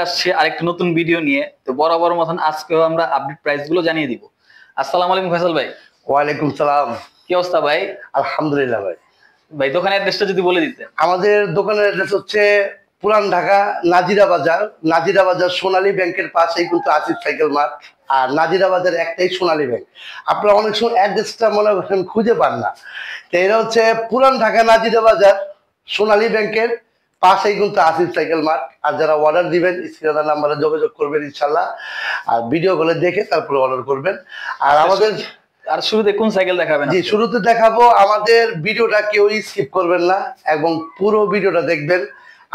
আসছে আরেকটা নতুন ভিডিও নিয়ে। তো বরাবর মতন আজকেও আমরা আপডেট প্রাইস গুলো জানিয়ে দিব। আসসালামু আলাইকুম ফয়সাল ভাই। ওয়ালাইকুম সালাম। কি অবস্থা ভাই? আলহামদুলিল্লাহ ভাই। ভাই দোকানের অ্যাড্রেসটা যদি বলে দিতেন। আমাদের দোকানের অ্যাড্রেস হচ্ছে পুরান ঢাকা নাজিরা বাজার। নাজিরা বাজার সোনালী ব্যাংকের পাশেই কিন্তু আসিফ সাইকেল মার্ট। আর নাজিরা বাজার একটাই সোনালী ব্যাংক। আপনারা অনেক সময় অ্যাড্রেসটা মনে করেন খুঁজে পান না, তো এটা হচ্ছে পুরান ঢাকা নাজিরা বাজার সোনালী ব্যাংকের পাশেই কিন্তু আসিফ সাইকেল মার্ট। আর যারা অর্ডার দিবেন স্ক্রিনের নাম্বারে যোগাযোগ করবেন ইনশাল্লাহ, আর ভিডিওগুলো দেখে তারপরে অর্ডার করবেন। আর আমাদের শুরুতে কোন সাইকেল দেখাবেন? জি, শুরুতে দেখাবো। আমাদের ভিডিওটা কেউ স্কিপ করবেন না এবং পুরো ভিডিওটা দেখবেন।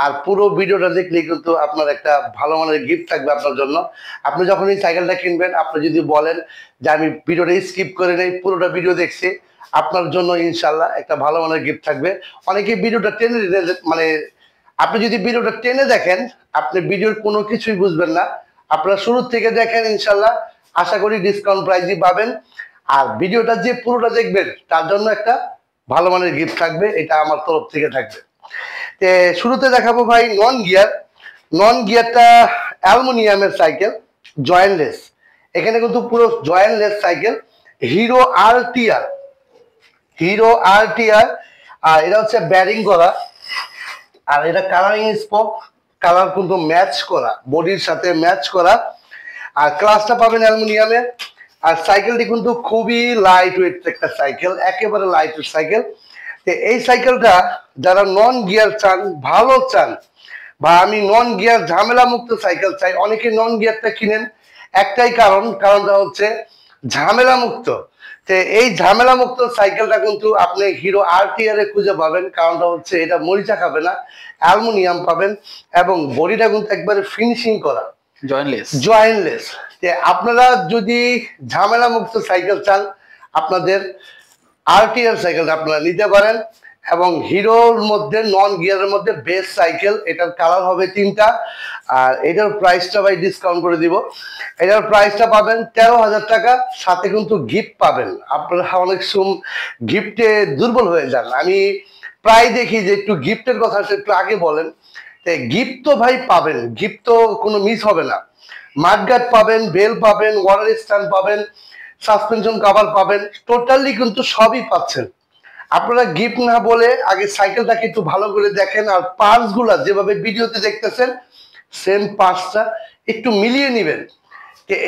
আর পুরো ভিডিওটা দেখলে কিন্তু আপনার একটা ভালো মানের গিফট থাকবে আপনার জন্য। আপনি যখন এই সাইকেলটা কিনবেন, আপনি যদি বলেন যে আমি ভিডিওটা স্কিপ করে নেই, পুরোটা ভিডিও দেখছি, আপনার জন্য ইনশাল্লাহ একটা ভালো মানের গিফট থাকবে। অনেকে ভিডিওটা টেনে মানে আপনি যদি ভিডিওটা টেনে দেখেন, আপনি ভিডিওর কোনো কিছুই বুঝবেন না। আপনারা শুরু থেকে দেখেন, ইনশাল্লাহ আশা করি ডিসকাউন্ট প্রাইসই পাবেন। আর ভিডিওটা যে পুরোটা দেখবেন তার জন্য একটা ভালো মানের গিফট থাকবে, এটা আমার তরফ থেকে থাকবে। তে শুরুতে দেখাবো ভাই নন গিয়ারটা অ্যালুমিনিয়ামের সাইকেল, জয়েন্টলেস। এখানে কিন্তু পুরো জয়েন্টলেস সাইকেল, হিরো আরটিআর। আর এটা হচ্ছে ব্যারিং করা, আর এটা কালারিং স্পোক, কালার কিন্তু ম্যাচ করা, বডির সাথে ম্যাচ করা। আর ক্লাসটা পাবেন অ্যালুমিনিয়ামের। আর সাইকেলটি কিন্তু খুবই লাইট ওয়েট একটা সাইকেল, একেবারে লাইট ওয়েট সাইকেল। তো এই সাইকেলটা যারা নন গিয়ার চান, ভালো চান, বা আমি নন গিয়ার ঝামেলা মুক্ত সাইকেল চাই, অনেকে নন গিয়ারটা কিনেন একটাই কারণটা হচ্ছে ঝামেলা মুক্ত। তো এই ঝামেলা মুক্ত সাইকেলটা কিন্তু আপনি হিরো আরটিআর এ খুঁজে পাবেন। কারণটা হচ্ছে এটা মরিচা খাবে না, অ্যালুমিনিয়াম পাবেন, এবং বডিটা কিন্তু একবারে ফিনিশিং করা, জয়েন্টলেস। আপনারা যদি ঝামেলা মুক্ত সাইকেল চান, আপনাদের আরটিআর সাইকেল আপনারা নিতে পারেন। এবং হিরোর মধ্যে নন গিয়ারের মধ্যে বেস্ট সাইকেল। এটার কালার হবে 3টা। আর এটার প্রাইসটা ভাই ডিসকাউন্ট করে দিব। এটার প্রাইসটা পাবেন 13,000 টাকা, সাথে কিন্তু গিফট পাবেন। আপনারা অনেক সময় গিফটে দুর্বল হয়ে যান, আমি প্রায় দেখি যে একটু গিফটের কথা একটু আগে বলেন। গিফট তো ভাই পাবেন, গিফট তো কোনো মিস হবে না। মাডগার্ড পাবেন, বেল পাবেন, ওয়াটার স্ট্যান্ড পাবেন, সাসপেনশন কভার পাবেন, টোটালি কিন্তু সবই পাচ্ছেন। আপনারা গিফট না বলে আগে সাইকেলটাকে একটু ভালো করে দেখেন। আর পার্টস গুলা যেভাবে ভিডিওতে দেখতেছেন, সেম পার্টসটা একটু মিলিয়ে নেবেন।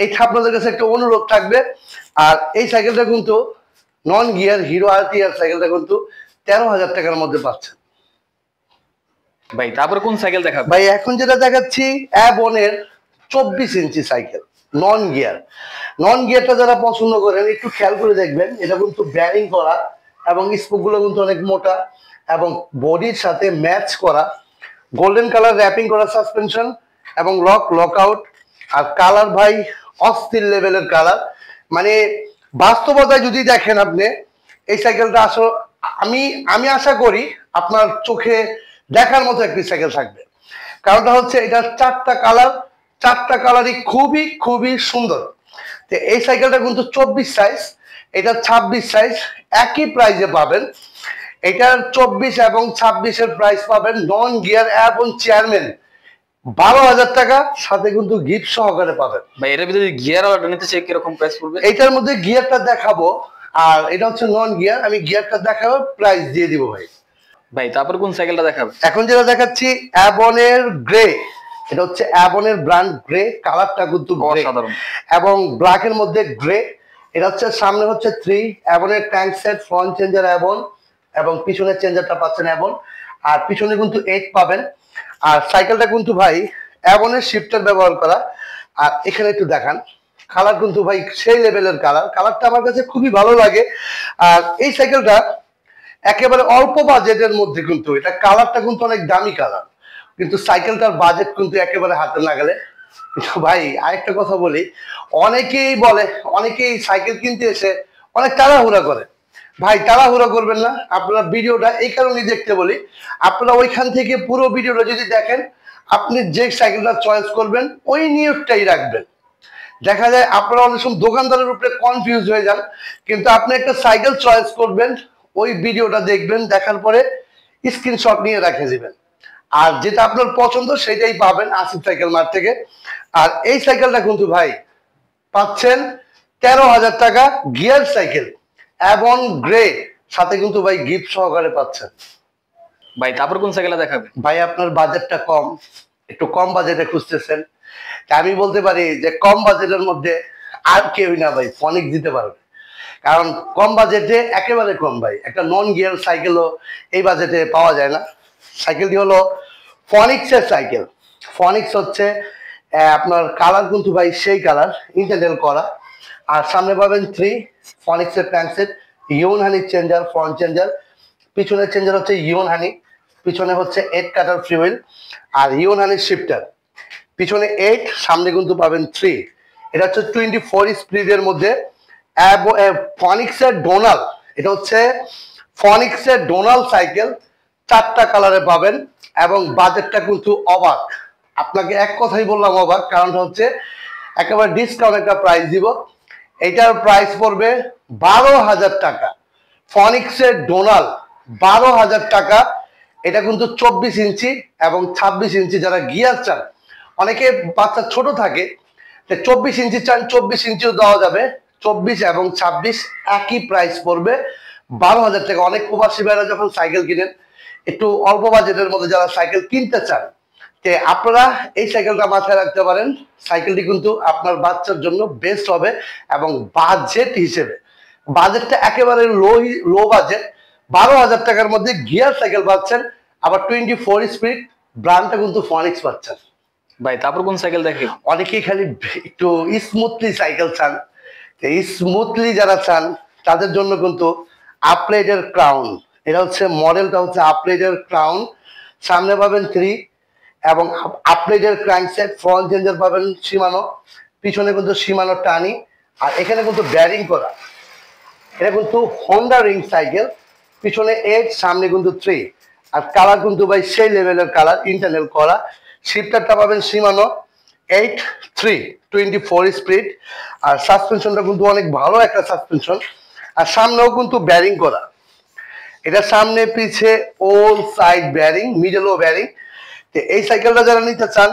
এইটা আপনাদের কাছে একটা অনুরোধ থাকবে। আর এই সাইকেলটা কিন্তু নন গিয়ার হিরো আরটিআর সাইকেলটা কিন্তু 13,000 টাকার মধ্যে পাচ্ছেন ভাই। তারপরে কোন সাইকেল দেখাবো ভাই? এখন যেটা দেখাচ্ছি অ্যাবনের 24 ইঞ্চি সাইকেল, নন গিয়ারটা যারা পছন্দ করেন একটু খেয়াল করে দেখবেন। এটা কিন্তু ব্যারিং করা এবং স্পোক গুলো কিন্তু অনেক মোটা এবং বডির সাথে ম্যাচ করা, গোল্ডেন কালার র্যাপিং করা সাসপেনশন এবং লক আউট। আর কালার ভাই অস্থির লেভেলের কালার, মানে বাস্তবতায় যদি দেখেন আপনি এই সাইকেলটা আসলে আমি আশা করি আপনার চোখে দেখার মতো একটি সাইকেল থাকবে। কারণটা হচ্ছে এটার 4টা কালারই খুবই খুবই সুন্দর। তো এই সাইকেলটা কিন্তু 24 সাইজ, এটা 26 সাইজ, একই প্রাইসে পাবেন। এটার 24 এবং 26-এর প্রাইস পাবেন নন গিয়ার এবং চেয়ারম্যান 12,000 টাকা, সাথে কিন্তু গিফট সহকারে পাবেন। ভাই এর ভিতরে গিয়ার অর্ডার নিতে চাই কিরকম প্রাইস পড়বে? এটার মধ্যে গিয়ারটা দেখাবো, আর এটা হচ্ছে নন গিয়ার, আমি গিয়ারটা দেখাবো, প্রাইস দিয়ে দিব ভাই। ভাই তারপর কোন সাইকেলটা দেখাবো? এখন যেটা দেখাচ্ছি অ্যাবনের গ্রে। এটা হচ্ছে অ্যাবনের ব্র্যান্ড গ্রে, কালারটা কিন্তু অসাধারণ এবং ব্ল্যাকের মধ্যে গ্রে। এটা হচ্ছে সামনে হচ্ছে 3 অ্যাবনের ট্যাঙ্ক সেট, ফ্রন্ট চেঞ্জার অ্যাবন এবং পিছনের চেঞ্জারটা পাচ্ছেন অ্যাবন। আর পিছনে কিন্তু 8 পাবেন। আর সাইকেলটা কিন্তু ভাই অ্যাবনের শিফটার ব্যবহার করা। আর এখানে একটু দেখান, কালার কিন্তু ভাই সেই লেভেলের কালারটা আমার কাছে খুবই ভালো লাগে। আর এই সাইকেলটা একেবারে অল্প বাজেটের মধ্যে, কিন্তু এটা কালারটা কিন্তু অনেক দামি কালার, কিন্তু সাইকেলটার বাজেট কিন্তু একেবারে হাতে লাগালে। ভাই আরেকটা কথা বলি, অনেকেই সাইকেল কিনতে এসে অনেক তাড়াহুড়া করে। ভাই তাড়াহুড়া করবেন না, আপনারা ভিডিওটা এই কারণেই দেখতে বলি, আপনারা ওইখান থেকে পুরো ভিডিওটা যদি দেখেন, আপনি যে সাইকেলটা চয়েস করবেন ওই নিয়তটাই রাখবেন। দেখা যায় আপনারা অনেক সময় দোকানদারের উপরে কনফিউজ হয়ে যান, কিন্তু আপনি একটা সাইকেল চয়েস করবেন, ওই ভিডিওটা দেখবেন, দেখার পরে স্ক্রিনশট নিয়ে রেখে দিবেন। আর যেটা আপনার পছন্দ সেটাই পাবেন আসিফ সাইকেল মার্ট থেকে। আর এই সাইকেলটা কিন্তু ভাই পাচ্ছেন 13,000 টাকা, গিয়ার সাইকেল এবং গ্রে, সাথে কিন্তু ভাই গিফট সহকারে পাচ্ছেন। ভাই তারপর কোন সাইকেলটা দেখাবেন? ভাই আপনার বাজেটটা কম, একটু কম বাজেটে খুঁজতেছেন, তা আমি বলতে পারি যে কম বাজেটের মধ্যে আর কেউই না ভাই ফনিক্স দিতে পারবে। কারণ কম বাজেটে একেবারে কম ভাই, একটা নন গিয়ার সাইকেলও এই বাজেটে পাওয়া যায় না। সাইকেলটি হলো ফনিক্সের সাইকেল। ফনিক্স হচ্ছে আপনার কালার কিন্তু ভাই সেই কালার ইন্টারনেল করা। আর সামনে পাবেন 3 ফনিক্সের ক্র্যাঙ্কসেট, ইউন হানি চেঞ্জার, ফ্রন্ট চেঞ্জার, পিছনের চেঞ্জার হচ্ছে ইউন হানি, পিছনে হচ্ছে 8 কাটার ফ্রিউইল আর ইউন হানি শিফটার, পিছনে 8, সামনে কিন্তু পাবেন 3। এটা হচ্ছে 24 স্পিডের মধ্যে ফনিক্সের ডোনাল। এটা হচ্ছে ফনিক্সের ডোনাল সাইকেল, 4টা কালারে পাবেন এবং বাজেটটা কিন্তু অবাক। আপনাকে এক কথাই বললাম অবাক, কারণটা হচ্ছে একেবারে ডিসকাউন্ট একটা প্রাইস দিব। এটার প্রাইস পড়বে 12,000 টাকা। ফনিক্সের ডোনাল 12,000 টাকা। এটা কিন্তু 24 ইঞ্চি এবং 26 ইঞ্চি যারা গিয়ার চান, অনেকে বাচ্চা ছোট থাকে, 24 ইঞ্চি চান 24 ইঞ্চিও দেওয়া যাবে। 24 এবং 26 একই প্রাইস পড়বে 12,000 টাকা। অনেক প্রবাসী ভাইরা যখন সাইকেল কিনেন, একটু অল্প বাজেটের মধ্যে যারা সাইকেল কিনতে চান, যে আপনারা এই সাইকেলটা মাথায় রাখতে পারেন। সাইকেলটি কিন্তু আপনার বাচ্চার জন্য বেস্ট হবে এবং বাজেট হিসেবে, বাজেটটা একেবারে লো বাজেট, 12,000 টাকার মধ্যে গিয়ার সাইকেল পাচ্ছেন, আবার 24 স্পিড, ব্র্যান্ডটা কিন্তু ফনিক্স পাচ্ছেন। ভাই তারপর কোন সাইকেল দেখেন? অনেকেই খালি একটু স্মুথলি সাইকেল চান, স্মুথলি যারা চান তাদের জন্য কিন্তু আপলেটের ক্রাউন। এটা হচ্ছে মডেলটা হচ্ছে আপলেটের ক্রাউন, সামনে পাবেন 3 এবং আপলেটের ক্র্যাঙ্কসেট, ফ্রন্ট চেঞ্জার পাবেন শিমানো, পিছনে কিন্তু শিমানো টানি, আর এখানে কিন্তু ব্যারিং করা। এটা কিন্তু হোন্ডা রিং সাইকেল, পিছনে 8, সামনে কিন্তু 3, আর কালার কিন্তু ভাই সেই লেভেলের কালার ইন্টারনেল করা। শিফটারটা পাবেন শিমানো 8-3 24 স্পিড, আর সাসপেনশনটা কিন্তু অনেক ভালো একটা সাসপেনশন, আর সামনেও কিন্তু ব্যারিং করা। এটা সামনে পিছে ওল সাইড ব্যারিং, মিডলও ব্যারিং। তো এই সাইকেলটা যারা নিতে চান,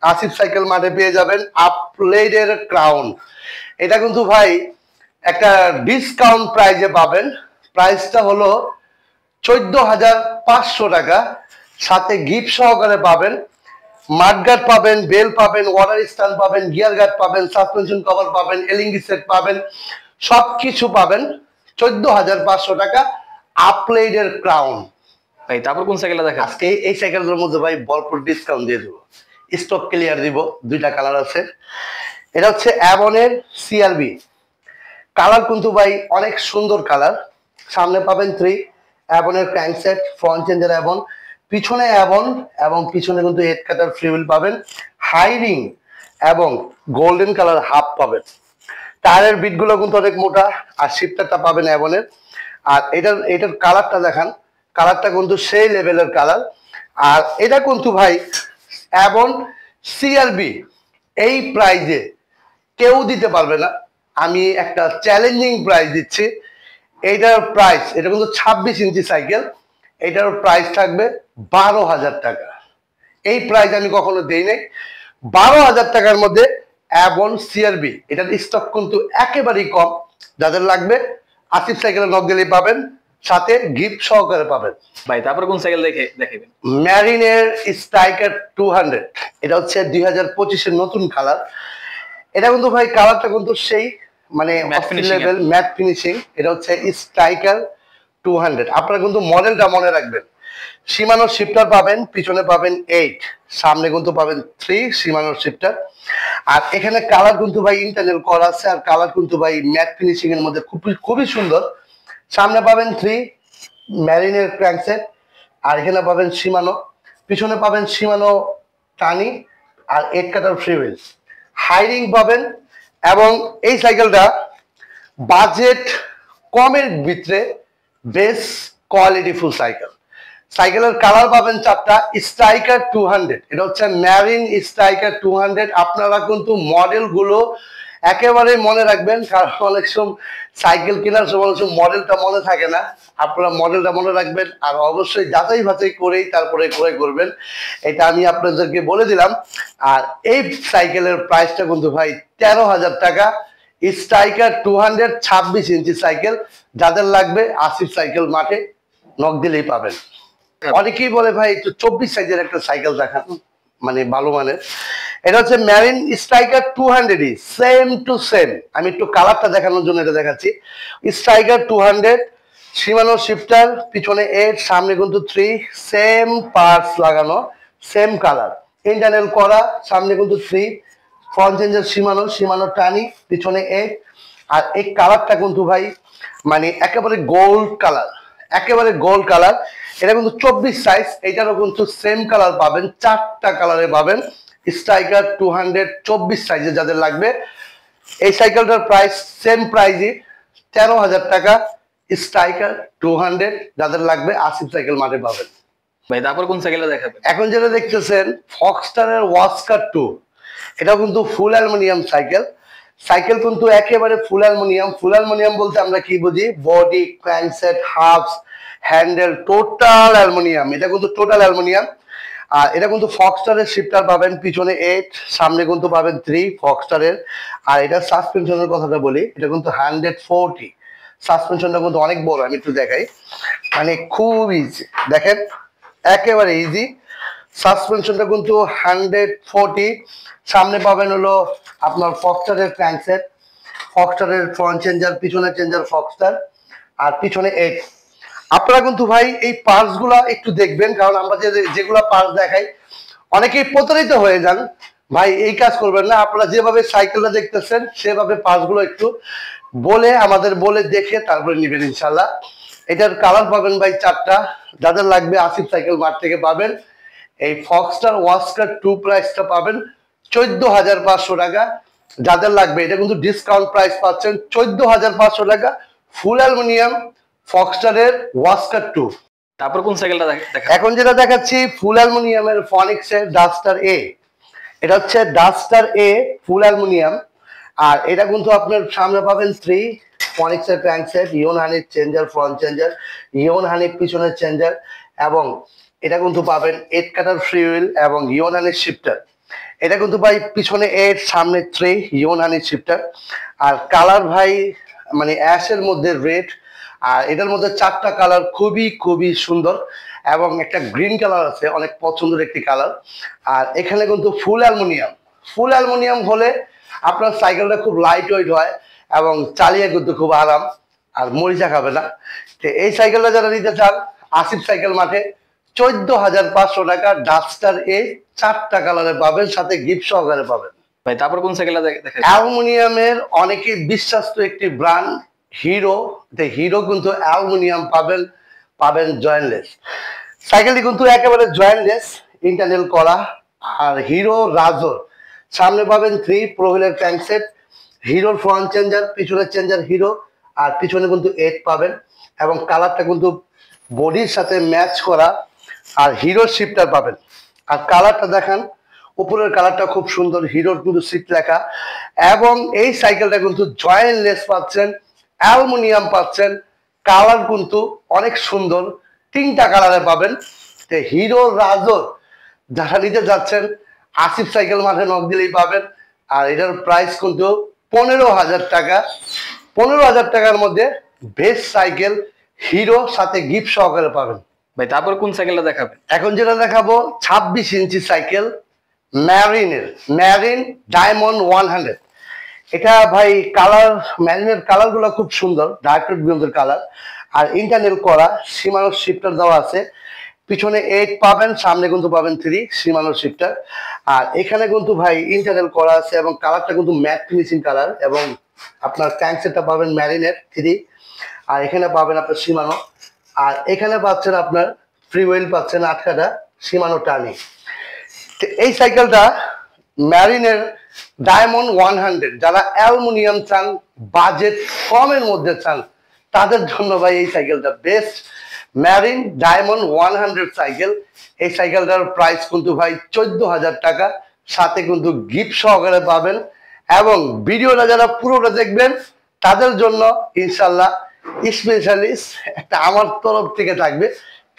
আসিফ সাইকেল মাঠে পেয়ে যাবেন আপলেটের ক্রাউন। এটা কিন্তু ভাই একটা ডিসকাউন্ট প্রাইজে পাবেন। প্রাইসটা হলো 14,500 টাকা, সাথে গিফট সহকারে পাবেন। মাডগার্ড পাবেন, বেল পাবেন, ওয়াটার স্ট্যান্ড পাবেন, গিয়ার গার্ড পাবেন, সাসপেনশন কভার পাবেন, এলইডি সেট পাবেন, সবকিছু পাবেন 14,500 টাকা, আপলেটের ক্রাউন। ভাই তারপর কোন সাইকেলটা দেখেন? আজকে এই সাইকেলের মধ্যে ভাই ভরপুর ডিসকাউন্ট দিয়ে দেবো, স্টক ক্লিয়ার দিব। 2টা কালার আছে। এটা হচ্ছে অ্যাবনের সিআরবি কালার, কিন্তু ভাই অনেক সুন্দর কালার। সামনে পাবেন 3 অ্যাবনের ক্র্যাঙ্কসেট, ফ্রন্ট চেঞ্জার অ্যাবন, পিছনে অ্যাবন এবং পিছনে কিন্তু 8 কাটার ফ্রিউইল পাবেন, হাইরিং এবং গোল্ডেন কালার হাফ পাবেন। টায়ারের বিটগুলো কিন্তু অনেক মোটা, আর শিফটারটা পাবেন অ্যাবনের। আর এটার কালারটা দেখান, কালারটা কিন্তু সেই লেভেলের কালার। আর এটা কিন্তু ভাই অ্যাবন সিআরবি এই প্রাইজে কেউ দিতে পারবে না। আমি একটা চ্যালেঞ্জিং প্রাইস দিচ্ছি। এইটার প্রাইস, এটা কিন্তু 26 ইঞ্চি সাইকেল, এটার প্রাইস থাকবে 12,000 টাকা। এই প্রাইস আমি কখনো দেই নাই। 12,000 টাকার মধ্যে অ্যাবন সিআরবি, এটার স্টক কিন্তু একেবারেই কম। যাদের লাগবে আসিফ সাইকেলের নক দিলেই পাবেন, সাথে গিফট সহকারে পাবেন। ভাই তারপর কোন সাইকেল দেখাবেন? ম্যারিনের স্ট্রাইকার 200, এটা হচ্ছে 2025-এর নতুন কালার। এটা কিন্তু ভাই কালারটা কিন্তু সেই মানে লেভেল ম্যাট ফিনিশিং। এটা হচ্ছে স্ট্রাইকার 200। আপনারা কিন্তু মডেলটা মনে রাখবেন। শিমানোর শিফটার পাবেন, পিছনে পাবেন 8, সামনে কিন্তু পাবেন 3 শিমানোর শিফটার। আর এখানে কালার কিন্তু ভাই ইন্টারনেল করা আছে, আর কালার কিন্তু ভাই ম্যাট ফিনিশিং এর মধ্যে খুবই সুন্দর। সামনে পাবেন 3 ম্যারিনের ক্র্যাঙ্কসেট, আর এখানে পাবেন শিমানো, পিছনে পাবেন শিমানো টানি আর 8 কাটার ফ্রিউইল, হাইরিং পাবেন। এবং এই সাইকেলটা বাজেট কমের ভিতরে বেস্ট কোয়ালিটি ফুল সাইকেল। সাইকেলের কালার পাবেন 4টা। স্ট্রাইকার 200, এটা হচ্ছে ম্যারিন স্ট্রাইকার 200। আপনারা কিন্তু মডেলগুলো একেবারে মনে রাখবেন, কারণ অনেক সময় সাইকেল কেনার সময় অনেক সময় মডেলটা মনে থাকে না। আপনারা মডেলটা মনে রাখবেন আর অবশ্যই যাচাই বাছাই করেই তারপরে ক্রয় করবেন, এটা আমি আপনাদেরকে বলে দিলাম। আর এই সাইকেলের প্রাইসটা কিন্তু ভাই 13,000 টাকা। স্ট্রাইকার 200 26 ইঞ্চি সাইকেল, যাদের লাগবে আসিফ সাইকেল মাঠে নক দিলেই পাবেন। অনেকেই বলে ভাই একটু 24 সাইজের একটা সাইকেল দেখান, মানে ভালো মানের। এটা হচ্ছে marine striker 200 same to same. আমি একটু কালারটা দেখানোর জন্য এটা দেখাচ্ছি। স্ট্রাইকার 200, শিমানো শিফটার, পিছনে 8, সামনে কিন্তু 3, সেম পার্টস লাগানো, সেম কালার, ইন্টারনাল করা, সামনে কিন্তু 3, ফ্রন্ট চেঞ্জার শিমানো টানি, পিছনে 8। আর এই কালারটা কিন্তু ভাই মানে একেবারে গোল্ড কালার, একেবারে গোল্ড কালার। এটা কিন্তু 24 সাইজ, এটারও কিন্তু সেম কালার পাবেন, 4টা কালারে পাবেন। স্ট্রাইকার 200 24 সাইজে যাদের লাগবে, এই সাইকেলটার প্রাইস সেম প্রাইজই 13,000 টাকা। স্ট্রাইকার 200 যাদের লাগবে আসিফ সাইকেল মাঠে পাবেন। ভাই তারপর কোন সাইকেলটা দেখাবেন? এখন যেটা দেখতেছেন ফক্সটারের ওয়াস্কার 2, এটা কিন্তু ফুল অ্যালুমিনিয়াম সাইকেল। সাইকেল কিন্তু একেবারে ফুল অ্যালুমিনিয়াম। ফুল অ্যালুমিনিয়াম বলতে আমরা কি বুঝি? Body, crankset, hubs, handle total aluminium. এটা কিন্তু টোটাল অ্যালুমিনিয়াম। আর এটা কিন্তু ফক্সটারের শিফটার পাবেন, পিছনে 8, সামনে কিন্তু পাবেন 3 ফক্সটারের। আর এটা সাসপেনশনের কথাটা বলি, এটা কিন্তু 140। সাসপেনশনটা কিন্তু অনেক বড়, আমি একটু দেখাই, মানে খুব ইজি, দেখেন একেবারে ইজি। সাসপেনশনটা কিন্তু 140। সামনে পাবেন হলো আপনার ফক্সটারের ক্র্যাঙ্কসেট, ফক্সটারের ফ্রন্ট চেঞ্জার, পিছনে চেঞ্জার ফক্সটার, আর পিছনে 8। আপনারা কিন্তু ভাই এই পার্টস গুলা একটু দেখবেন, কারণ আমরা যেগুলা পার্টস দেখাই অনেকেই প্রতারিত হয়ে যান। ভাই এই কাজ করবেন না, আপনারা যেভাবে সাইকেলটা দেখতেছেন সেভাবে পার্টস গুলো একটু বলে আমাদের বলে দেখে তারপরে নিবেন ইনশাল্লাহ। এটার কালার পাবেন ভাই 4টা, যাদের লাগবে আসিফ সাইকেল মার্ট থেকে পাবেন। এই ফক্সটার ওয়াস্কার 2 প্রাইসটা পাবেন 14,500 টাকা। যাদের লাগবে এটা কিন্তু ডিসকাউন্ট প্রাইস পাচ্ছেন 14,500 টাকা, ফুল অ্যালুমিনিয়াম ফক্সটারের ওয়াস্কার 2। তারপর কোন সাইকেলটা দেখাবেন? এখন যেটা দেখাচ্ছি ফুল অ্যালুমিনিয়ামের ফনিক্সের ডাস্টার এ। এটা হচ্ছে ডাস্টার এ ফুল অ্যালুমিনিয়াম। আর এটা কিন্তু আপনার সামনে পাবেন 3 ফনিক্সের ক্র্যাঙ্কসেট, ইওন হানির চেঞ্জার, ফ্রন্ট চেঞ্জার, ইওন হানির পিছনের চেঞ্জার, এবং এটা কিন্তু পাবেন 8 কাটার ফ্রি হুইল এবং ইওন হানির শিফটার। এটা কিন্তু ভাই পিছনে 8, সামনে 3 ইওন হানির শিফটার। আর কালার ভাই মানে অ্যাশের মধ্যে রেড, আর এটার মধ্যে 4টা কালার খুবই খুবই সুন্দর, এবং একটা গ্রিন কালার আছে, অনেক পছন্দের একটি কালার। আর এখানে কিন্তু ফুল অ্যালুমিনিয়াম। ফুল অ্যালুমিনিয়াম হলে আপনার সাইকেলটা খুব লাইট ওয়েট হয় এবং চালিয়ে কিন্তু খুব আরাম, আর মরিচা খাবে না। তো এই সাইকেলটা যারা নিতে চান আসিফ সাইকেল মাঠে 14,500 টাকা, ডাস্টার এ 4টা কালারে পাবেন, সাথে গিফট সহকারে পাবেন। ভাই তারপর কোন সাইকেলটা দেখাবেন? অ্যালুমিনিয়ামের অনেকেই বিশ্বাস্ত একটি ব্র্যান্ড হিরো। হিরো কিন্তু অ্যালুমিনিয়াম পাবেন জয়েন্টলেস। সাইকেলটি কিন্তু একেবারে জয়েন্টলেস, ইন্টারনাল করা। আর হিরো রাজোর সামনে পাবেন 3 প্রোভিলের ক্র্যাঙ্কসেট, হিরোর ফ্রন্ট চেঞ্জার, পিছনের চেঞ্জার হিরো, আর পিছনে কিন্তু 8 পাবেন, এবং কালারটা কিন্তু বডির সাথে ম্যাচ করা। আর হিরোর শিফটার পাবেন। আর কালারটা দেখান, উপরের কালারটা খুব সুন্দর, হিরোর কিন্তু সিট লেখা। এবং এই সাইকেলটা কিন্তু জয়েন্টলেস পাচ্ছেন, অ্যালুমিনিয়াম পাচ্ছেন, কালার কিন্তু অনেক সুন্দর, 3টা কালারে পাবেন। তো হিরো রাজোর যারা নিতে যাচ্ছেন আসিফ সাইকেল মাঠে নক দিলেই পাবেন। আর এটার প্রাইস কিন্তু 15,000 টাকা। 15,000 টাকার মধ্যে বেস্ট সাইকেল হিরো, সাথে গিফট সহকারে পাবেন। ভাই তারপর কোন সাইকেলটা দেখাবেন? এখন যেটা দেখাবো 26 ইঞ্চি সাইকেল, ম্যারিন ডায়মন্ড 100। এটা ভাই কালার, ম্যারিনের কালার গুলো খুব সুন্দর, ডার্ক ব্লুর কালার। আর ইন্টারনাল করা, শিমানো শিফটার দেওয়া আছে, পিছনে 8 পাবেন, সামনে কিন্তু পাবেন 3 শিমানো শিফটার। আর এখানে কিন্তু ভাই ইন্টারনাল করা আছে, এবং কালারটা কিন্তু ম্যাট ফিনিশিং কালার, এবং আপনার ক্র্যাঙ্কসেটটা পাবেন ম্যারিনের 3। আর এখানে পাবেন আপনার শিমানো। আর এখানে পাচ্ছেন আপনার ফ্রি হুইল পাচ্ছেন 8 কাটা, শিমানো টানি। এই সাইকেলটা ম্যারিনের ডায়মন্ড 100, যারা অ্যালুমিনিয়াম চান, বাজেট কমের মধ্যে চান, তাদের জন্য ভাই এই সাইকেলটা বেস্ট। Marine diamond 100 cycle. এই সাইকেলটার প্রাইস কিন্তু ভাই 14,000 টাকা, সাথে কিন্তু গিফট সহকারে পাবেন, এবং ভিডিওটা যারা পুরোটা দেখবেন তাদের জন্য ইনশাল্লাহ স্পেশালিস্ট একটা আমার তরফ থেকে থাকবে।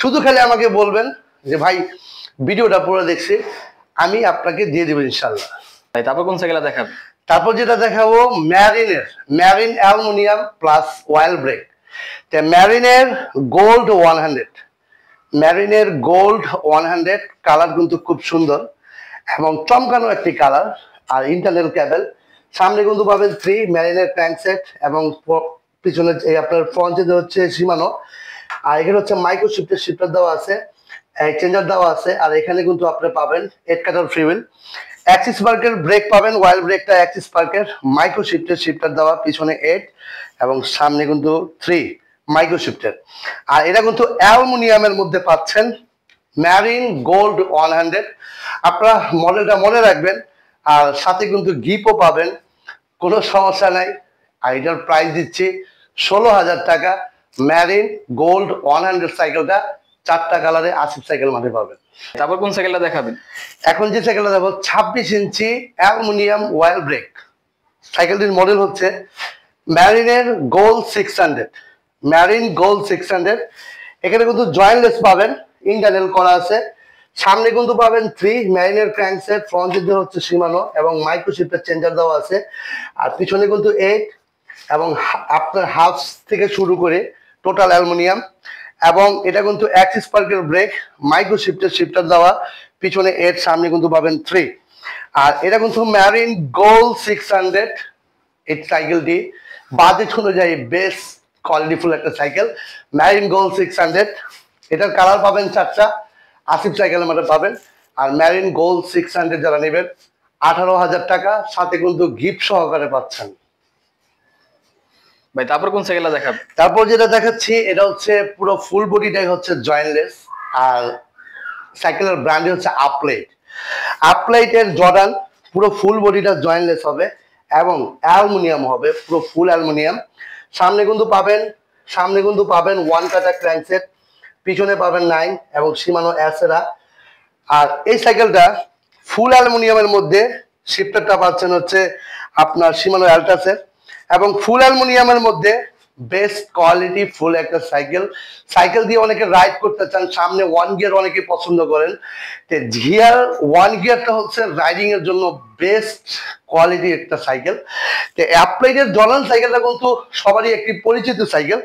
শুধু খালি আমাকে বলবেন যে ভাই ভিডিওটা পুরো দেখছি, আমি আপনাকে দিয়ে দেবো ইনশাল্লাহ। তারপর কোন সাইকেল দেখাবেন? তারপর যেটা দেখাবো ম্যারিন অ্যালুমিনিয়াম প্লাস ওয়াইল ব্রেক। ম্যারিনের গোল্ড 100, ম্যারিনের গোল্ড 100 কালার কিন্তু খুব সুন্দর এবং চমকানো একটি কালার। আর ইন্টারনাল ক্যাবেল, সামনে কিন্তু পাবেন 3 ম্যারিনের ক্র্যাঙ্কসেট এবং পিছনে আপনার ফ্রন্টে হচ্ছে শিমানো। আর এখানে হচ্ছে মাইক্রো শিফটার দেওয়া আছে, চেঞ্জার দেওয়া আছে। আর এখানে কিন্তু আপনি পাবেন 8 কাটার ফ্রি হুইল, অ্যাক্সিস পার্কের ব্রেক পাবেন, ওয়াইল ব্রেকটা অ্যাক্সিস পার্কের, মাইক্রো শিফটার দেওয়া, পিছনে 8 এবং সামনে কিন্তু 3 মাইক্রো শিফটার। আর এটা কিন্তু অ্যালুমিনিয়ামের মধ্যে পাচ্ছেন, ম্যারিন গোল্ড 100। আপনারা মডেলটা মনে রাখবেন। আর সাথে কিন্তু গিফটও পাবেন, কোনো সমস্যা নাই। আর এটার প্রাইস দিচ্ছি 16,000 টাকা। ম্যারিন গোল্ড 100 সাইকেলটা 4টা কালারে আসিফ সাইকেল মাঠে পাবেন। তারপর কোন সাইকেলটা দেখাবেন? এখন যে সাইকেলটা দেখাবো 26 ইঞ্চি অ্যালুমিনিয়াম ওয়াইল ব্রেক। সাইকেলটির মডেল হচ্ছে ম্যারিনের গোল্ড 600, ম্যারিন গোল্ড 600। এখানে কিন্তু জয়েন্টলেস পাবেন, ইন্টারনাল করা আছে। সামনে কিন্তু পাবেন 3 ম্যারিনের ক্র্যাঙ্কসেট, ফ্রন্টে হচ্ছে শিমানো এবং মাইক্রো শিফটার চেঞ্জার দেওয়া আছে। আর পিছনে কিন্তু 8 এবং আপনার হাফ থেকে শুরু করে টোটাল অ্যালুমিনিয়াম। এবং এটা কিন্তু অ্যাক্সিস পার্কের ব্রেক, মাইক্রো শিফটার দেওয়া, পিছনে 8, সামনে কিন্তু পাবেন 3। আর এটা কিন্তু ম্যারিন গোল্ড 600। এই সাইকেলটি বাজেট অনুযায়ী বেস্ট কোয়ালিটিফুল একটা সাইকেল, ম্যারিন গোল্ড 600। এটার কালার পাবেন 4টা, আসিফ সাইকেলের মধ্যে পাবেন। আর ম্যারিন গোল্ড 600 যারা নেবেন 18,000 টাকা, সাথে কিন্তু গিফট সহকারে পাচ্ছেন। ভাই তারপর কোন সাইকেলটা দেখাবেন? তারপর যেটা দেখাচ্ছি এটা হচ্ছে পুরো ফুল বডিটাই হচ্ছে জয়েন্টলেস। আর সাইকেলের ব্র্যান্ড হচ্ছে আপলাইটের জর্ডান। পুরো ফুল বডিটা জয়েন্টলেস হবে এবং অ্যালুমিনিয়াম হবে, পুরো ফুল অ্যালুমিনিয়াম। সামনে কিন্তু পাবেন 1 কাটা ক্র্যাঙ্কসেট, পিছনে পাবেন 9 এবং শিমানো অ্যাসেরা। আর এই সাইকেলটা ফুল অ্যালুমিনিয়ামের মধ্যে শিফটারটা পাচ্ছেন হচ্ছে আপনার শিমানো অ্যালটাসের, এবং ফুল অ্যালুমিনিয়ামের মধ্যে বেস্ট কোয়ালিটি ফুল একটা সাইকেল দিয়ে অনেকে রাইড করতে চান। সামনে 1 গিয়ার অনেকে পছন্দ করেন। গিয়ার 1 গিয়ারটা হচ্ছে রাইডিং এর জন্য বেস্ট কোয়ালিটি একটা সাইকেল। অ্যাপ্লাইডের জর্ডান সাইকেলটা কিন্তু সবারই একটি পরিচিত সাইকেল।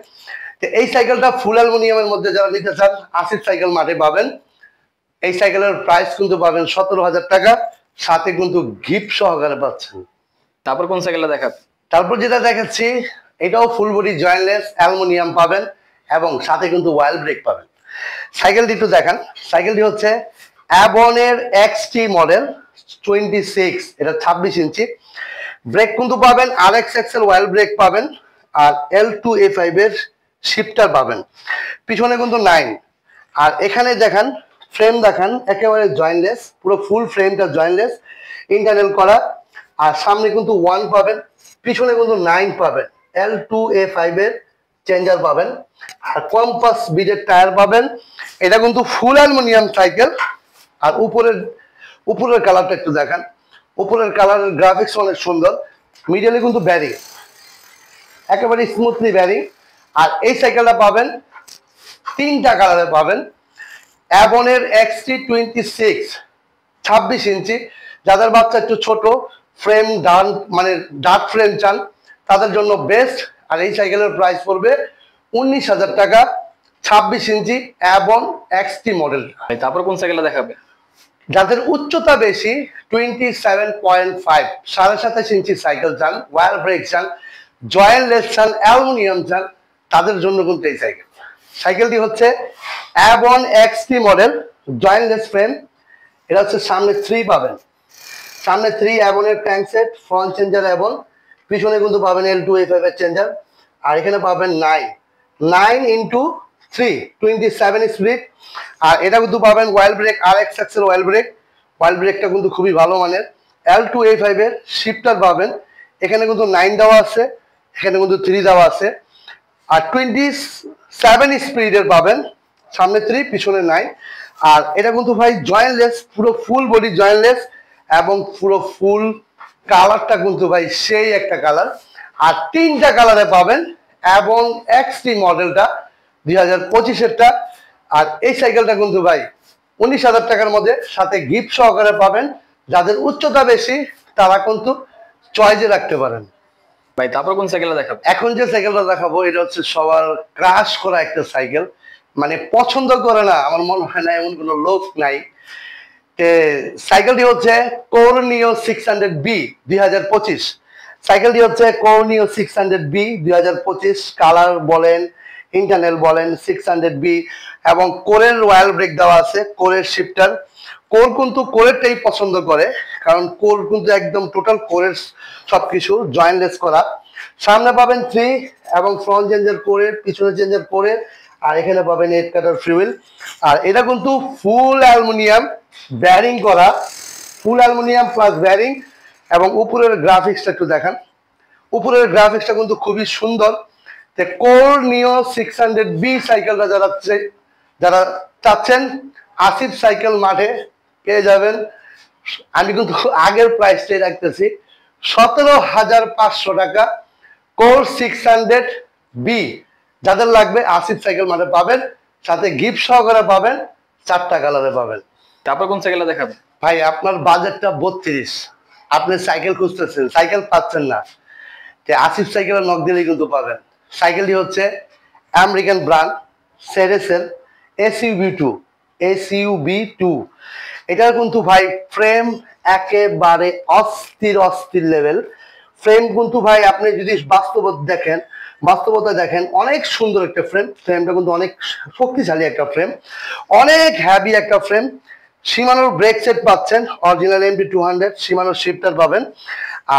এই সাইকেলটা ফুল অ্যালুমিনিয়ামের মধ্যে যারা নিতে চান আসিফ সাইকেল মাঠে পাবেন। এই সাইকেলের প্রাইস কিন্তু পাবেন 17,000 টাকা, সাথে কিন্তু গিফট সহকারে পাচ্ছেন। তারপর কোন সাইকেলটা দেখাবেন? তারপর যেটা দেখাচ্ছি এটাও ফুল বডি জয়েন্টলেস, অ্যালুমিনিয়াম পাবেন এবং সাথে কিন্তু ওয়াইল ব্রেক পাবেন। সাইকেলটি একটু দেখান। সাইকেলটি হচ্ছে অ্যাবনের এক্সটি মডেল 26, এটা 26 ইঞ্চি। ব্রেক কিন্তু পাবেন RXXL ওয়াইল ব্রেক পাবেন আর L2A5 এর শিফটার পাবেন, পিছনে কিন্তু 9। আর এখানে দেখান, ফ্রেম দেখান, একেবারে জয়েন্টলেস, পুরো ফুল ফ্রেমটা জয়েন্টলেস, ইন্টারনাল করা। আর সামনে কিন্তু 1 পাবেন, পিছনে কিন্তু 9 পাবেন, L2A5 এর চেঞ্জার পাবেন আর কম্পাস বিডের টায়ার পাবেন। এটা কিন্তু ফুল অ্যালুমিনিয়াম সাইকেল। আর উপরের কালারটা একটু দেখান। উপরের কালারের গ্রাফিক্স অনেক সুন্দর, মিডলে কিন্তু ব্যারিং, একেবারে স্মুথলি ব্যারিং। আর এই সাইকেলটা পাবেন 3টা কালারে পাবেন। অ্যাবনের XT26 26 ইঞ্চি, যাদের বাচ্চা একটু ছোট, ফ্রেম মানে ডার্ক ফ্রেম চান তাদের জন্য বেস্ট। আর এই সাইকেলের প্রাইস পড়বে 19,000 টাকা, 26 ইঞ্চি অ্যাবন XT মডেল। তারপর কোন সাইকেলটা দেখাবে? যাদের উচ্চতা বেশি 27.5, 27.5 ইঞ্চি সাইকেল চান, ওয়ার ব্রেক চান, জয়েন্টলেস চান, অ্যালুমিনিয়াম চান, তাদের জন্য কিন্তু এই সাইকেলটি হচ্ছে অ্যাবন XT মডেল, জয়েন্টলেস ফ্রেম। এটা হচ্ছে সামনে 3 পাবেন, সামনে 3 অ্যাবনের ক্র্যাঙ্কসেট, ফ্রন্ট চেঞ্জার অ্যাবন, পিছনে কিন্তু পাবেন L2A5 এর চেঞ্জার। আর এখানে পাবেন 9 ইন্টু 3 27 স্পিড। আর এটা কিন্তু পাবেন ওয়াইল ব্রেক, RXXL ওয়াইল ব্রেকটা কিন্তু খুবই ভালো মানের। L2A5 এর শিফটার পাবেন, এখানে কিন্তু 9 দেওয়া আছে, এখানে কিন্তু 3 দেওয়া আছে। আর 27 স্পিডের পাবেন, সামনে 3 পিছনে 9। আর এটা কিন্তু ভাই জয়েন্টলেস, পুরো ফুল বডি জয়েন্টলেস এবং পুরো ফুল কালারটা কিন্তু ভাই সেই একটা কালার, আর 3টা কালারে পাবেন, এবং এক্সটি মডেলটা 2025-এরটা। আর এই সাইকেলটা কিন্তু ভাই 19,000 টাকার মধ্যে, সাথে গিফট সহকারে পাবেন। যাদের উচ্চতা বেশি তারা কিন্তু চয়েসে রাখতে পারেন। ভাই তারপর কোন সাইকেলটা দেখাবো? এখন যে সাইকেলটা দেখাবো এটা হচ্ছে সবার ক্রাশ করা একটা সাইকেল, মানে পছন্দ করে না আমার মনে হয় না এমন কোনো লোক নাই। সাইকেলটি হচ্ছে কর্নিও 600B 2025। সাইকেলটি হচ্ছে কর্নিও 600B 2025। কালার বলেন, ইন্টারনাল বলেন, 600B, এবং কোরের রয়্যাল ব্রেক দেওয়া আছে, কোরের শিফটার। কোর কিন্তু কোরেরটাই পছন্দ করে, কারণ কোর কিন্তু একদম টোটাল কোরের সবকিছু জয়েন্টলেস করা। সামনে পাবেন 3 এবং ফ্রন্ট চেঞ্জের কোরের, পিছনে চেঞ্জের কোরের, আর এখানে পাবেন 8 কাটার ফ্রিউল। আর এটা কিন্তু ফুল অ্যালুমিনিয়াম ব্যারিং করা, ফুল অ্যালুমিনিয়াম প্লাস ব্যারিং। এবং উপরের গ্রাফিক্সটা একটু দেখান, উপরের গ্রাফিক্সটা কিন্তু খুবই সুন্দর। কর্নিও 600B সাইকেলটা যারা চাচ্ছেন আসিফ সাইকেল মাঠে পেয়ে যাবেন। আমি কিন্তু আগের প্রাইসটাই রাখতেছি 17,500 টাকা। কোর 600B যাদের লাগবে আসিফ সাইকেল মাঠে পাবেন, সাথে গিফট সহকারে পাবেন, 4টা কালারে পাবেন। তারপর কোন সাইকেলটা দেখাবো? ভাই আপনার বাজেটটা 32, আপনি সাইকেল খুঁজতেছেন, সাইকেল পাচ্ছেন না, আসিফ সাইকেলের নক দিলেই কিন্তু পাবেন। সাইকেলটি হচ্ছে আমেরিকান ব্র্যান্ড সেরেসের SUV2। এটার কিন্তু ভাই ফ্রেম একেবারে অস্থির লেভেল ফ্রেম। কিন্তু ভাই আপনি যদি বাস্তবতা দেখেন অনেক সুন্দর একটা ফ্রেম। ফ্রেমটা কিন্তু অনেক শক্তিশালী একটা ফ্রেম, অনেক হ্যাভি একটা ফ্রেম। শিমানোর ব্রেক সেট পাচ্ছেন, অরিজিনাল MT200 শিমানোর শিফটার পাবেন।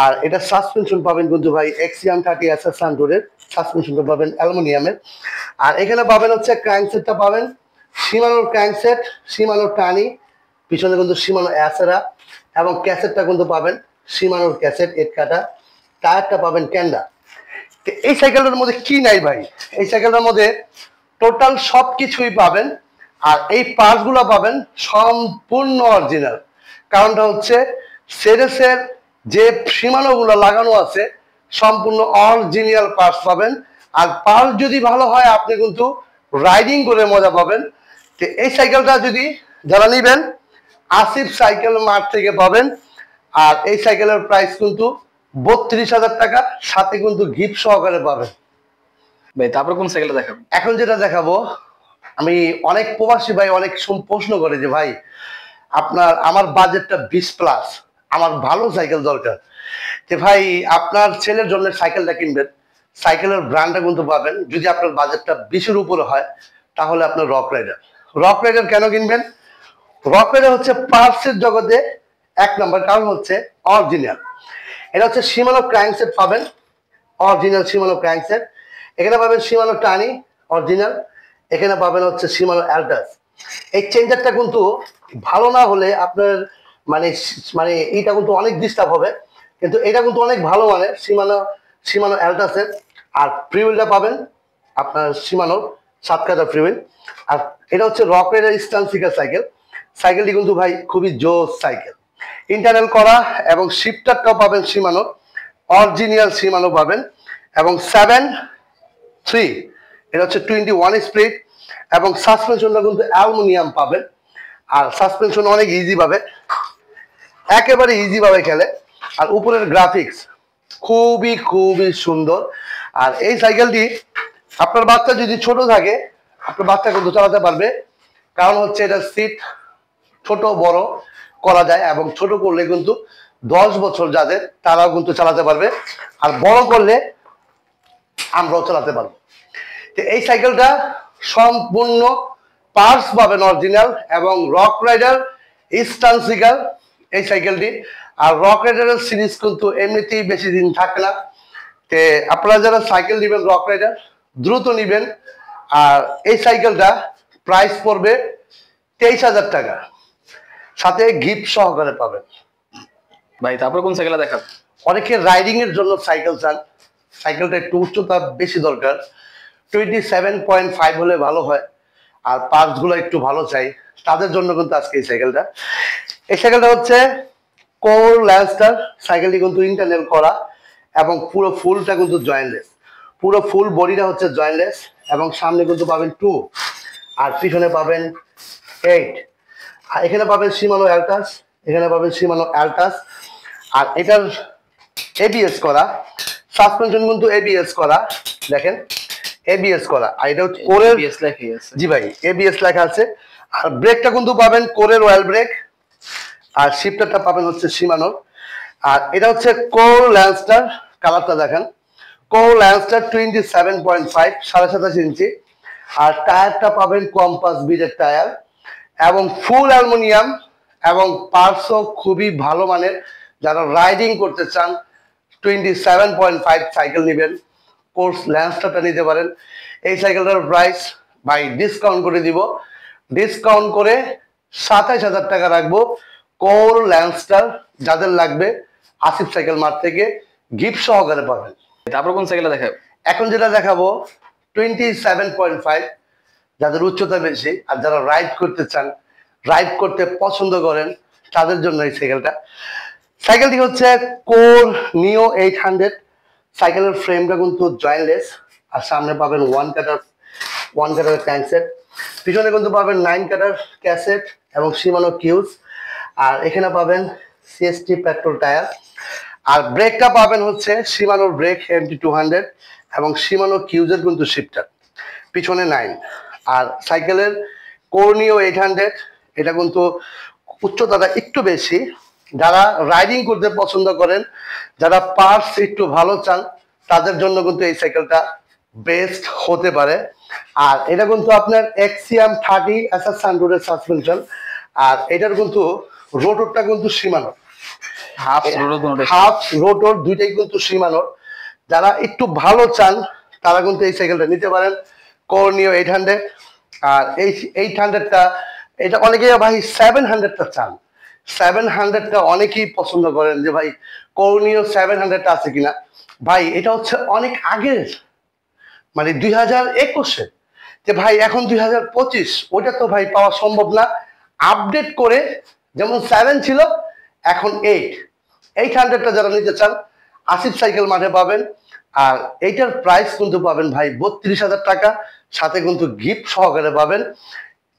আর এটা সাসপেনশন পাবেন কিন্তু ভাই এক্সিয়াম 30 সানটুরের সাসপেনশনটা পাবেন অ্যালুমিনিয়ামের। আর এখানে পাবেন হচ্ছে ক্র্যাঙ্কসেটটা পাবেন শিমানোর ক্র্যাঙ্কসেট, শিমানোর টানি, পিছনে কিন্তু শিমানো অ্যাসেরা, এবং ক্যাসেটটা কিন্তু পাবেন শিমানোর ক্যাসেট 8 কাটা। টায়ারটা পাবেন ক্যান্ডা। এই সাইকেলটার মধ্যে কি নাই ভাই, এই সাইকেলটার মধ্যে টোটাল সবকিছুই পাবেন। আর এই পার্টসগুলো পাবেন সম্পূর্ণ অরিজিনাল। কারণটা হচ্ছে সেরেসের যে সীমানাগুলো লাগানো আছে সম্পূর্ণ অরিজিনাল পার্টস পাবেন। আর পার্টস যদি ভালো হয় আপনি কিন্তু রাইডিং করে মজা পাবেন। তো এই সাইকেলটা যদি যারা নেবেন আসিফ সাইকেল মার্ট থেকে পাবেন। আর এই সাইকেলের প্রাইস কিন্তু 32,000 টাকা, সাথে কিন্তু গিফট সহকারে পাবেন। ভাই তারপর কোন সাইকেলটা দেখাবো? এখন যেটা দেখাবো, আমি অনেক প্রবাসী ভাই অনেক প্রশ্ন করে যে ভাই আমার বাজেটটা 20+, আমার ভালো সাইকেল দরকার। যে ভাই আপনার ছেলের জন্য সাইকেলটা কিনবেন, সাইকেলের ব্র্যান্ডটা কিন্তু পাবেন। যদি আপনার বাজেটটা 20-এর উপরে হয় তাহলে আপনার রক রাইডার কেন কিনবেন? রক রাইডার হচ্ছে পার্টসের জগতে 1 নম্বর, কারণ হচ্ছে অরিজিনাল। এটা হচ্ছে শিমানো ক্র্যাঙ্কসেট পাবেন, অরিজিনাল শিমানো ক্র্যাঙ্কসেট। এখানে পাবেন শিমানো টানি অরিজিনাল, এখানে পাবেন হচ্ছে শিমানো অ্যালটাস। এই চেঞ্জারটা কিন্তু ভালো না হলে আপনার মানে মানে এইটা কিন্তু অনেক ডিস্টার্ব হবে, কিন্তু এটা কিন্তু অনেক ভালো মানে শিমানো অ্যালটাসের। আর ফ্রিউইলটা পাবেন আপনার শিমানো 7 কাটা ফ্রিউইল। আর এটা হচ্ছে রক রাইডার স্টানসিকার সাইকেলটি কিন্তু ভাই খুবই জোস সাইকেল, ইন্টারনাল করা, এবং শিফটারটাও পাবেন শিমানো অরিজিনাল শিমানো পাবেন। এবং 7-3 এটা হচ্ছে 21 স্পিড, এবং সাসপেনশনটা কিন্তু অ্যালুমিনিয়াম পাবেন। আর সাসপেনশন অনেক ইজি পাবে, একেবারে ইজি ভাবে খেলে। আর উপরের গ্রাফিক্স খুবই সুন্দর। আর এই সাইকেলটি আপনার বাচ্চা যদি ছোট থাকে আপনার বাচ্চা কিন্তু চালাতে পারবে, কারণ হচ্ছে এটা সিট ছোট বড় করা যায়, এবং ছোট করলে কিন্তু 10 বছর যাদের তারাও কিন্তু চালাতে পারবে, আর বড় করলে আমরাও চালাতে পারবো। তো এই সাইকেলটা সম্পূর্ণ পার্টস পাবেন অরিজিনাল, এবং রক রাইডার স্টানসিকার এই সাইকেলটি। আর রক রাইডারের সিরিজ কিন্তু এমনিতেই বেশি দিন থাকে না। তো আপনারা যারা সাইকেল নেবেন রক রাইডার দ্রুত নেবেন। আর এই সাইকেলটা প্রাইস পড়বে 23,000 টাকা, সাথে গিফট সহকারে পাবেন। ভাই তারপর কোন সাইকেলটা দেখাবো? অনেকে রাইডিং এর জন্য সাইকেল চান, সাইকেলটা একটু উচ্চতা বেশি দরকার, 27.5 হলে ভালো হয়, আর পার্টস গুলো একটু ভালো চাই, তাদের জন্য কিন্তু আজকে এই সাইকেলটা হচ্ছে কোর ল্যান্সটার সাইকেলটি কিন্তু ইন্টারনাল করা এবং পুরো ফুলটা কিন্তু জয়েন্টলেস, পুরো ফুল বডিটা হচ্ছে জয়েন্টলেস এবং সামনে কিন্তু পাবেন 2 আর পিছনে পাবেন 8 আর এখানে পাবেন শিমানো অ্যালটাস, এখানে পাবেন শিমানো অ্যালটাস আর এটার এবিএস করা সাসপেনশন কিন্তু এবিএস করা, দেখেন এবিএস করা আর এটা হচ্ছে কোরের ABS লেখাই আছে। জি ভাই এবিএস লেখা আছে আর ব্রেকটা কিন্তু পাবেন কোরের অয়েল ব্রেক আর শিফটারটা পাবেন হচ্ছে শিমানোর আর এটা হচ্ছে কোর ল্যান্সটার কালারটা দেখেন কোর ল্যান্সটার 27.5 27.5 ইঞ্চি আর টায়ারটা পাবেন কম্পাস বিডের টায়ার এবং ফুল অ্যালুমিনিয়াম এবং পার্টসও খুবই ভালো মানের। যারা রাইডিং করতে চান 27.5 সাইকেল নেবেন কোর্স ল্যান্সটা নিতে পারেন। এই সাইকেলটার প্রাইস ভাই ডিসকাউন্ট করে দিব, ডিসকাউন্ট করে 27,000 টাকা রাখবো। কোর ল্যান্সটার যাদের লাগবে আসিফ সাইকেল মার্ট থেকে গিফট সহকারে পাবেন। তারপর কোন সাইকেলটা দেখাবো? এখন যেটা দেখাবো 27.5 যাদের উচ্চতা বেশি আর যারা রাইড করতে চান, রাইড করতে পছন্দ করেন তাদের জন্য এই সাইকেলটা। সাইকেলটি হচ্ছে কোর নিও 800। সাইকেলের ফ্রেমটা কিন্তু জয়েন্টলেস আর সামনে পাবেন ওয়ান কাটার ক্যাংসেট, পিছনে কিন্তু পাবেন 9 কাটার ক্যাসেট এবং শিমানো কিউজ আর এখানে পাবেন সিএসটি পেট্রোল টায়ার আর ব্রেকটা পাবেন হচ্ছে শিমানোর ব্রেক MT200 এবং শিমানো কিউজের কিন্তু শিফটার, পিছনে 9 আর সাইকেলের কোরনিও 800 এটা কিন্তু উচ্চতাটা একটু বেশি। যারা রাইডিং করতে পছন্দ করেন, যারা পার্টস একটু ভালো চান তাদের জন্য কিন্তু এই সাইকেলটা বেস্ট হতে পারে। আর এটা কিন্তু আপনার এক্সিয়াম 30 এসএস সানরুফের সাসপেনশন আর এটার কিন্তু রোটরটা কিন্তু সীমানো হাফ রোটর দুইটাই কিন্তু সীমানোর। যারা একটু ভালো চান তারা কিন্তু এই সাইকেলটা নিতে পারেন কোরনিও 800 আর এই 800টা এটা অনেকেই ভাই 700টা চান, 700টা অনেকেই পছন্দ করেন যে ভাই কোরনিও 700টা আছে কিনা। ভাই এটা হচ্ছে অনেক আগের মানে 2021-এ যে ভাই এখন 2025 ওইটা তো ভাই পাওয়া সম্ভব না। আপডেট করে যেমন 7 ছিল এখন 800টা যারা নিতে চান আসিফ সাইকেল মাঠে পাবেন আর এইটার প্রাইস কিন্তু পাবেন ভাই 32,000 টাকা, সাথে কিন্তু গিফট সহকারে পাবেন।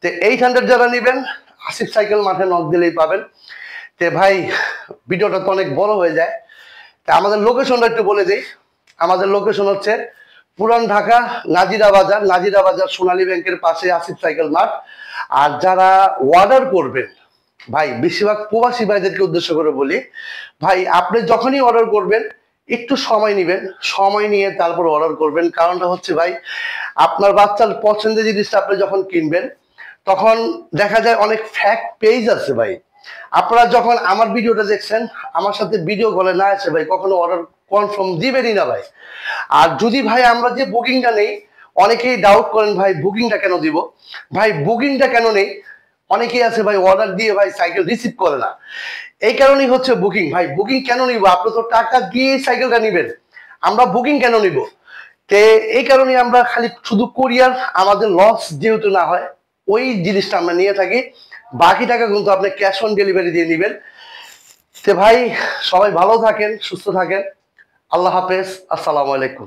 তো 800 যারা নেবেন আসিফ সাইকেল মাঠে নক দিলেই পাবেন। তো ভাই ভিডিওটা তো অনেক বড় হয়ে যায়, তা আমাদের লোকেশনটা একটু বলে দিই। আমাদের লোকেশন হচ্ছে পুরান ঢাকা নাজিরা বাজার সোনালী ব্যাংকের পাশে আসিফ সাইকেল মাঠ। আর যারা অর্ডার করবেন ভাই বেশিরভাগ প্রবাসী ভাইদেরকে উদ্দেশ্য করে বলি, ভাই আপনি যখনই অর্ডার করবেন একটু সময় নেবেন, সময় নিয়ে তারপর অর্ডার করবেন। কারণটা হচ্ছে ভাই আপনার বাচ্চার পছন্দের জিনিসটা আপনি যখন কিনবেন তখন দেখা যায় অনেক ফ্যাক্ট পেজ আছে ভাই। আপনারা যখন আমার ভিডিওটা দেখছেন আমার সাথে ভিডিও কলে না আসে ভাই কখনো অর্ডার কনফার্ম দিবেনই না ভাই। আর যদি ভাই আমরা যে বুকিংটা নেই অনেকেই ডাউট করেন ভাই বুকিংটা কেন দিব, ভাই বুকিংটা কেন নেই অনেকেই আছে ভাই অর্ডার দিয়ে ভাই সাইকেল রিসিভ করে না। এই কারণেই হচ্ছে বুকিং। ভাই বুকিং কেন নিব, আপনি তো টাকা দিয়ে সাইকেলটা নিবেন, আমরা বুকিং কেন নিব? তে এই কারণে আমরা খালি শুধু কুরিয়ার আমাদের লস যেহেতু না হয় ওই জিনিসটা আমরা নিয়ে থাকি, বাকি টাকা কিন্তু আপনি ক্যাশ অন ডেলিভারি দিয়ে নেবেন। তে ভাই সবাই ভালো থাকেন, সুস্থ থাকেন, আল্লাহ হাফেজ, আসসালামু আলাইকুম।